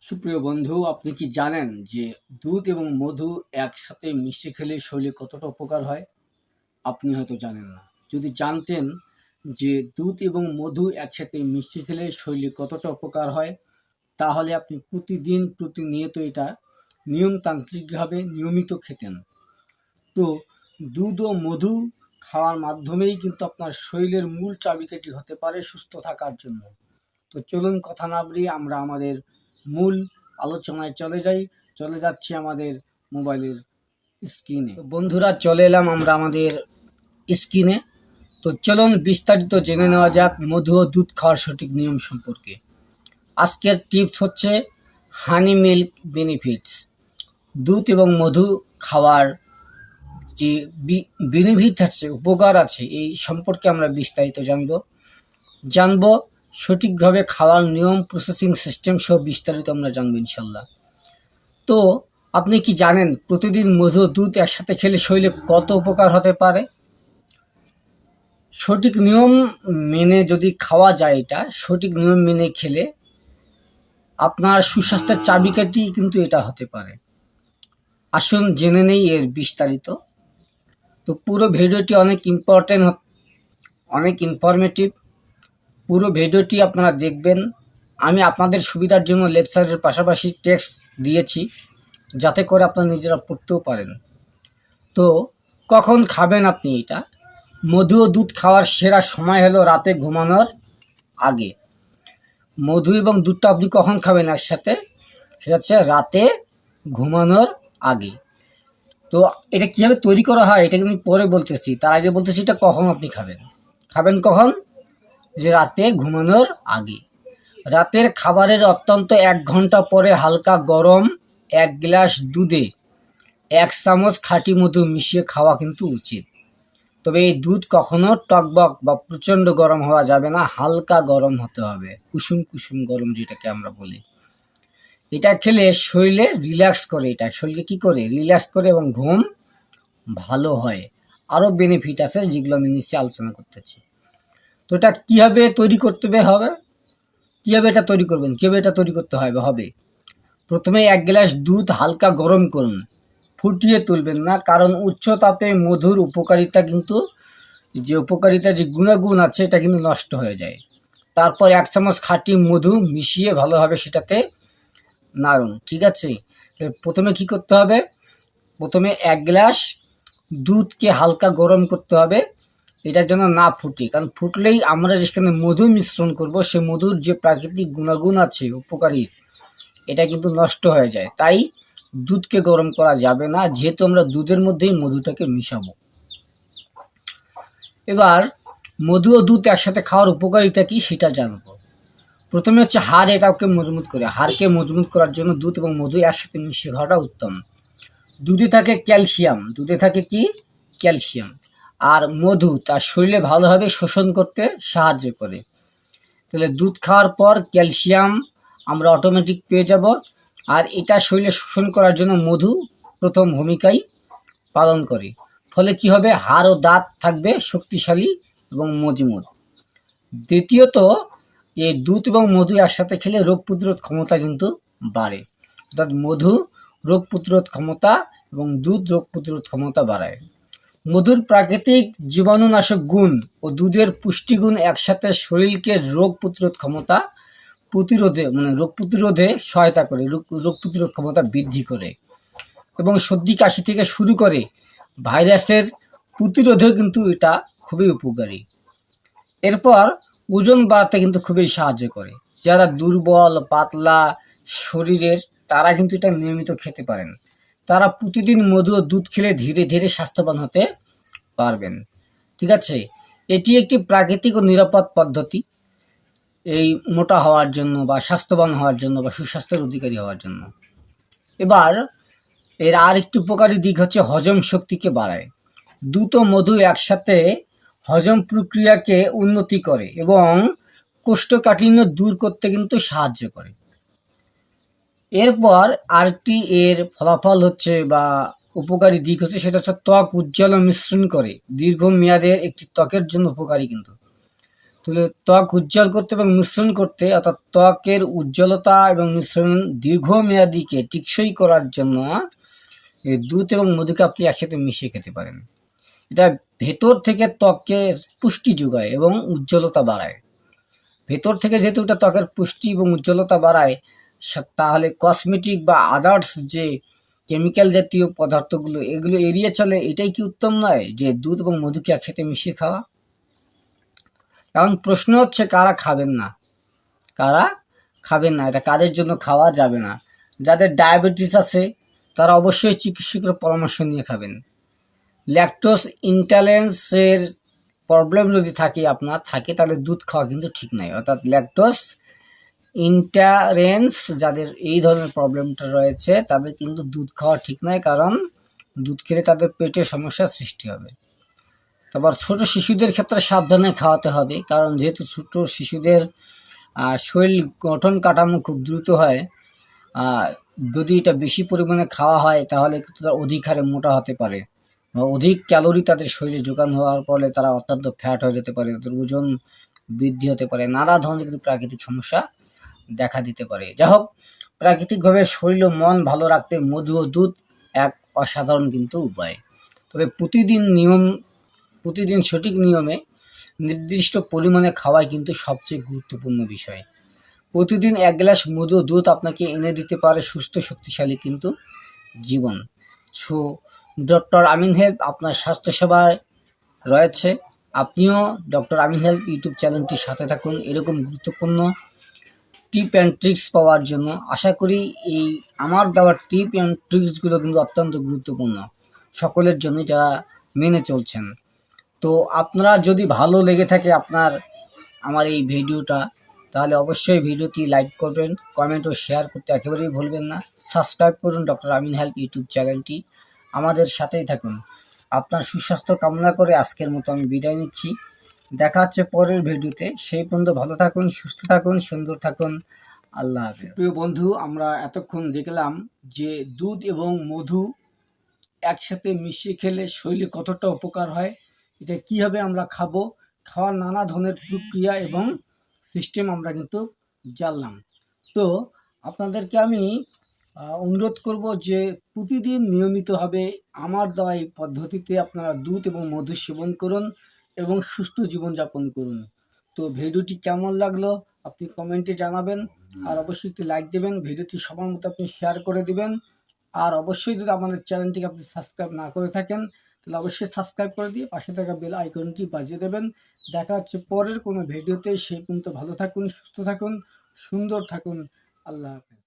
সুপ্রিয় বন্ধু, আপনি কি জানেন যে দুধ এবং মধু একসাথে মিশে খেলে শরীরে কতটা উপকার হয়? আপনি হয়তো জানেন না। যদি জানতেন যে দুধ এবং মধু একসাথে মিশে খেলে শরীরে কতটা উপকার হয়, তাহলে আপনি প্রতিদিন প্রতিনিয়ত এটা নিয়মতান্ত্রিকভাবে নিয়মিত খেতেন। তো দুধ ও মধু খাওয়ার মাধ্যমেই কিন্তু আপনার শরীরের মূল চাবিকাঠি হতে পারে সুস্থ থাকার জন্য। তো চলুন কথা না বাড়িয়ে আমরা আমাদের মূল আলোচনায় চলে যাচ্ছি আমাদের মোবাইলের স্ক্রিনে। তো বন্ধুরা, চলে এলাম আমরা আমাদের স্ক্রিনে। তো চলুন বিস্তারিত জেনে নেওয়া যাক মধু ও দুধ খাওয়ার সঠিক নিয়ম সম্পর্কে। আজকের টিপস হচ্ছে হানি মিল্ক বেনিফিটস। দুধ এবং মধু খাওয়ার যে বেনিফিট আছে, উপকার আছে, এই সম্পর্কে আমরা বিস্তারিত জানবো সঠিকভাবে খাওয়ার নিয়ম, প্রসেসিং সিস্টেম সব বিস্তারিত আমরা জানবো ইনশাল্লাহ। তো আপনি কি জানেন প্রতিদিন মধু দুধ একসাথে খেলে শরীরে কত উপকার হতে পারে? সঠিক নিয়ম মেনে যদি খাওয়া যায়, এটা সঠিক নিয়ম মেনে খেলে আপনার সুস্বাস্থ্যের চাবিকাঠি কিন্তু এটা হতে পারে। আসুন জেনে নেই এর বিস্তারিত। তো পুরো ভিডিওটি অনেক ইনফরমেটিভ। পুরো ভিডিওটি আপনারা দেখবেন। আমি আপনাদের সুবিধার জন্য লেকচারের পাশাপাশি টেক্সট দিয়েছি, যাতে করে আপনারা নিজেরা পড়তেও পারেন। তো কখন খাবেন আপনি এটা? মধু ও দুধ খাওয়ার সেরা সময় হলো রাতে ঘুমানোর আগে। মধু এবং দুধটা আপনি কখন খাবেন একসাথে? সেটা হচ্ছে রাতে ঘুমানোর আগে। তো এটা কীভাবে তৈরি করা হয় এটা কিন্তু পরে বলতেছি, তার আগে বলতেছি এটা কখন আপনি খাবেন কখন? যে রাতে ঘুমানোর আগে। রাতের খাবারের অত্যন্ত 1 ঘন্টা পরে হালকা গরম 1 গ্লাস দুধে 1 চামচ খাঁটি মধু মিশিয়ে খাওয়া কিন্তু উচিত। তবে এই দুধ কখনো টকবক বা প্রচণ্ড গরম হওয়া যাবে না, হালকা গরম হতে হবে, কুসুম কুসুম গরম যেটাকে আমরা বলি। এটা খেলে শরীরে রিল্যাক্স করে, এটা শরীরে কী করে রিল্যাক্স করে এবং ঘুম ভালো হয়। আরও বেনিফিট আছে যেগুলো আমি নিশ্চয়ই আলোচনা করতেছি। তো এটা কীভাবে তৈরি করতে হবে, কীভাবে এটা তৈরি করবেন, কীভাবে এটা তৈরি করতে হবে? প্রথমে 1 গ্লাস দুধ হালকা গরম করুন, ফুটিয়ে তুলবেন না, কারণ উচ্চ তাপে মধুর উপকারিতা যে গুণাগুণ আছে এটা কিন্তু নষ্ট হয়ে যায়। তারপর 1 চামচ খাঁটি মধু মিশিয়ে ভালোভাবে সেটাতে নাড়ুন। ঠিক আছে, প্রথমে কি করতে হবে? প্রথমে 1 গ্লাস দুধকে হালকা গরম করতে হবে, এটার জন্য না ফুটে, কারণ ফুটলেই আমরা যেখানে মধু মিশ্রণ করব সে মধুর যে প্রাকৃতিক গুণাগুণ আছে উপকারী, এটা কিন্তু নষ্ট হয়ে যায়। তাই দুধকে গরম করা যাবে না, যেহেতু আমরা দুধের মধ্যেই মধুটাকে মিশাবো। এবার মধু ও দুধ একসাথে খাওয়ার উপকারিতা কি সেটা জানবো। প্রথমে হচ্ছে এটাকে মজবুত করে। হাড়কে মজবুত করার জন্য দুধ এবং মধু একসাথে মিশিয়ে খাওয়াটা উত্তম। দুধে থাকে ক্যালসিয়াম, আর মধু তার শরীরে ভালোভাবে শোষণ করতে সাহায্য করে। তাহলে দুধ খাওয়ার পর ক্যালসিয়াম আমরা অটোমেটিক পেয়ে যাব, আর এটা শরীরে শোষণ করার জন্য মধু প্রথম ভূমিকাই পালন করে। ফলে কি হবে? হাড় ও দাঁত থাকবে শক্তিশালী এবং মজবুত। দ্বিতীয়ত, এই দুধ এবং মধু একসাথে খেলে রোগ প্রতিরোধ ক্ষমতা কিন্তু বাড়ে। অর্থাৎ মধু রোগ প্রতিরোধ ক্ষমতা এবং দুধ রোগ প্রতিরোধ ক্ষমতা বাড়ায়। মধুর প্রাকৃতিক জীবাণুনাশক গুণ ও দুধের পুষ্টিগুণ একসাথে শরীরকে রোগ প্রতিরোধ প্রতিরোধে সহায়তা করে, রোগ প্রতিরোধ ক্ষমতা বৃদ্ধি করে এবং সর্দি কাশি থেকে শুরু করে ভাইরাসের প্রতিরোধেও কিন্তু এটা খুবই উপকারী। এরপর ওজন বাড়াতে কিন্তু খুবই সাহায্য করে। যারা দুর্বল পাতলা শরীরের, তারা কিন্তু এটা নিয়মিত খেতে পারেন। তারা প্রতিদিন মধু ও দুধ খেলে ধীরে ধীরে স্বাস্থ্যবান হতে পারবেন। ঠিক আছে, এটি একটি প্রাকৃতিক ও নিরাপদ পদ্ধতি এই মোটা হওয়ার জন্য বা স্বাস্থ্যবান হওয়ার জন্য বা সুস্বাস্থ্যের অধিকারী হওয়ার জন্য। এবার এর আর একটি উপকারী দিক হচ্ছে হজম শক্তিকে বাড়ায়। দুধ ও মধু একসাথে হজম প্রক্রিয়াকে উন্নতি করে এবং কোষ্ঠকাঠিন্য দূর করতে কিন্তু সাহায্য করে। এরপর আরেকটি এর ফলাফল হচ্ছে বা উপকারী দিক হচ্ছে, সেটা হচ্ছে ত্বক উজ্জ্বল ও মিশ্রণ করে, দীর্ঘমেয়াদের একটি ত্বকের জন্য উপকারী কিন্তু। তাহলে ত্বক উজ্জ্বল করতে এবং মিশ্রণ করতে, অর্থাৎ ত্বকের উজ্জ্বলতা এবং মিশ্রণ দীর্ঘমেয়াদীকে টিকসই করার জন্য এই দুধ এবং মধুকে আপনি একসাথে মিশিয়ে খেতে পারেন। এটা ভেতর থেকে ত্বককে পুষ্টি যোগায় এবং উজ্জ্বলতা বাড়ায়। ভেতর থেকে যেহেতু এটা ত্বকের পুষ্টি এবং উজ্জ্বলতা বাড়ায়, তাহলে কসমেটিক বা আদার্স যে কেমিক্যাল জাতীয় পদার্থগুলো, এগুলো এড়িয়ে চলে। এটাই কি উত্তম নয় যে দুধ এবং মধুকে একসাথে মিশিয়ে খাওয়া? কারণ প্রশ্ন হচ্ছে কারা খাবেন না, কারা খাবেন না, এটা কাদের জন্য খাওয়া যাবে না? যাদের ডায়াবেটিস আছে তারা অবশ্যই চিকিৎসকের পরামর্শ নিয়ে খাবেন। ল্যাকটোজ ইনটলারেন্সের প্রবলেম যদি আপনার থাকে তাহলে দুধ খাওয়া কিন্তু ঠিক নয়। অর্থাৎ ল্যাকটোজ ইনটলারেন্স যাদের এই ধরনের প্রবলেমটা রয়েছে তাদের কিন্তু দুধ খাওয়া ঠিক নয়, কারণ দুধ খেলে তাদের পেটে সমস্যার সৃষ্টি হবে। তারপর ছোট শিশুদের ক্ষেত্রে সাবধানে খাওয়াতে হবে, কারণ যেহেতু ছোট শিশুদের শরীর গঠন কাঠামো খুব দ্রুত হয়, যদি এটা বেশি পরিমাণে খাওয়া হয় তাহলে তারা অধিক হারে মোটা হতে পারে, অধিক ক্যালোরি তাদের শরীরে যোগান হওয়ার ফলে তারা অত্যন্ত ফ্যাট হয়ে যেতে পারে, তাদের ওজন বৃদ্ধি হতে পারে, নানা ধরনের কিন্তু প্রাকৃতিক সমস্যা দেখা দিতে পারে। যাই হোক, প্রাকৃতিকভাবে শরীর ও মন ভালো রাখতে মধু ও দুধ এক অসাধারণ কিন্তু উপায়। তবে প্রতিদিন সঠিক নিয়মে নির্দিষ্ট পরিমাণে খাওয়াই কিন্তু সবচেয়ে গুরুত্বপূর্ণ বিষয়। প্রতিদিন 1 গ্লাস মধু ও দুধ আপনাকে এনে দিতে পারে সুস্থ শক্তিশালী কিন্তু জীবন। সো ডক্টর আমিন হেলথ আপনার স্বাস্থ্যসেবায় রয়েছে। আপনিও ডক্টর আমিন হেলথ ইউটিউব চ্যানেলটির সাথে থাকুন এরকম গুরুত্বপূর্ণ টিপ অ্যান্ড ট্রিক্স পাওয়ার জন্য। আশা করি এই আমার দেওয়া টিপ অ্যান্ড ট্রিক্সগুলো কিন্তু অত্যন্ত গুরুত্বপূর্ণ সকলের জন্য যারা মেনে চলছেন। তো আপনারা যদি ভালো লেগে থাকে আমার এই ভিডিওটা, তাহলে অবশ্যই ভিডিওটি লাইক করবেন, কমেন্ট ও শেয়ার করতে একেবারেই ভুলবেন না। সাবস্ক্রাইব করুন ডক্টর আমিন হেলথ ইউটিউব চ্যানেলটি, আমাদের সাথেই থাকুন। আপনার সুস্বাস্থ্য কামনা করে আজকের মতো আমি বিদায় নিচ্ছি। দেখা হচ্ছে পরের ভিডিওতে। সেই পর্যন্ত ভালো থাকুন, সুস্থ থাকুন, সুন্দর থাকুন। আল্লাহ হাফেজ। প্রিয় বন্ধু, আমরা এতক্ষণ দেখলাম যে দুধ এবং মধু একসাথে মিশিয়ে খেলে শরীরে কতটা উপকার হয়, এটা কীভাবে আমরা খাবো, খাওয়ার নানা ধরনের প্রক্রিয়া এবং সিস্টেম আমরা কিন্তু জানলাম। তো আপনাদেরকে আমি অনুরোধ করব যে প্রতিদিন নিয়মিতভাবে আমার দেওয়া এই পদ্ধতিতে আপনারা দুধ এবং মধু সেবন করুন এবং সুস্থ জীবনযাপন করুন। তো ভিডিওটি কেমন লাগলো আপনি কমেন্টে জানাবেন, আর অবশ্যই একটি লাইক দেবেন, ভিডিওটি সবার মতো আপনি শেয়ার করে দিবেন। আর অবশ্যই যদি আমাদের চ্যানেলটিকে আপনি সাবস্ক্রাইব না করে থাকেন তাহলে অবশ্যই সাবস্ক্রাইব করে দিয়ে পাশে থাকা বেল আইকনটি বাজিয়ে দেবেন। দেখা হচ্ছে পরের কোনো ভিডিওতে। সেই পর্যন্ত ভালো থাকুন, সুস্থ থাকুন, সুন্দর থাকুন। আল্লাহ হাফেজ।